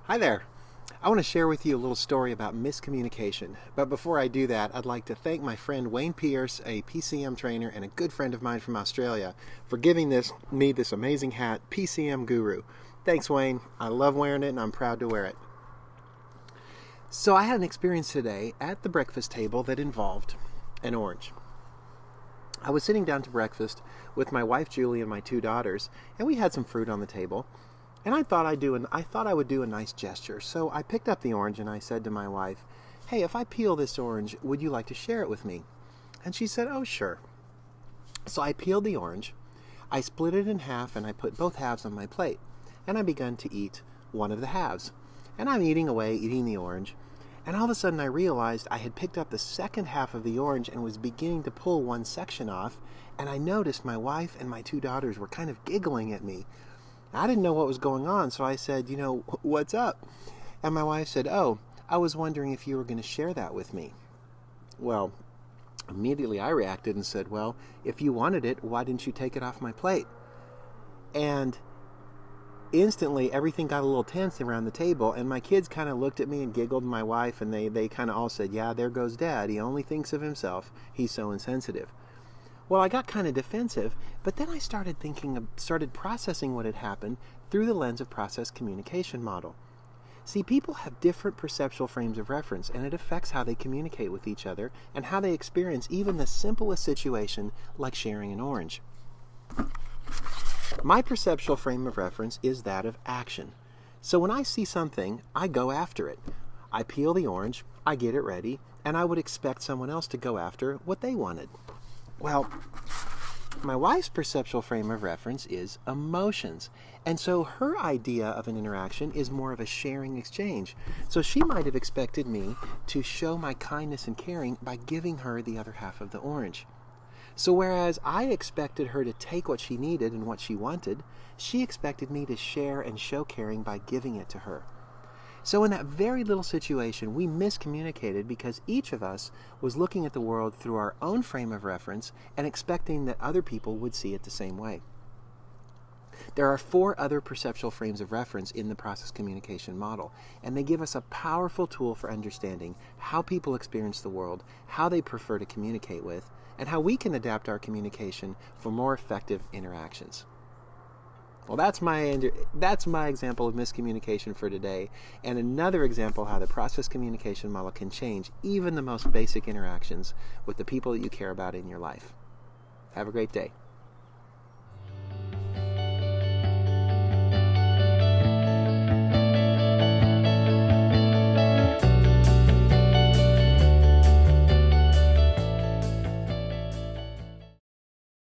Hi there. I want to share with you a little story about miscommunication. But before I do that, I'd like to thank my friend Wayne Pierce, a PCM trainer and a good friend of mine from Australia, for giving me this amazing hat, PCM Guru. Thanks, Wayne. I love wearing it and I'm proud to wear it. So I had an experience today at the breakfast table that involved an orange. I was sitting down to breakfast with my wife Julie and my two daughters, and we had some fruit on the table. And I thought I would do a nice gesture. So I picked up the orange and I said to my wife, "Hey, if I peel this orange, would you like to share it with me?" And she said, "Oh, sure." So I peeled the orange, I split it in half, and I put both halves on my plate. And I began to eat one of the halves. And I'm eating away, eating the orange. And all of a sudden I realized I had picked up the second half of the orange and was beginning to pull one section off. And I noticed my wife and my two daughters were kind of giggling at me. I didn't know what was going on, so I said, "What's up?" And my wife said, "Oh, I was wondering if you were going to share that with me." Well, immediately I reacted and said, "Well, if you wanted it, why didn't you take it off my plate?" And instantly everything got a little tense around the table, and my kids kind of looked at me and giggled, and my wife, and they kind of all said, "Yeah, there goes Dad. He only thinks of himself. He's so insensitive." Well, I got kind of defensive, but then I started processing what had happened through the lens of process communication model. See, people have different perceptual frames of reference, and it affects how they communicate with each other and how they experience even the simplest situation like sharing an orange. My perceptual frame of reference is that of action. So when I see something, I go after it. I peel the orange, I get it ready, and I would expect someone else to go after what they wanted. Well, my wife's perceptual frame of reference is emotions. And so her idea of an interaction is more of a sharing exchange. So she might have expected me to show my kindness and caring by giving her the other half of the orange. So whereas I expected her to take what she needed and what she wanted, she expected me to share and show caring by giving it to her. So in that very little situation, we miscommunicated because each of us was looking at the world through our own frame of reference and expecting that other people would see it the same way. There are 4 other perceptual frames of reference in the process communication model, and they give us a powerful tool for understanding how people experience the world, how they prefer to communicate with, and how we can adapt our communication for more effective interactions. Well, that's my example of miscommunication for today, and another example how the process communication model can change even the most basic interactions with the people that you care about in your life. Have a great day.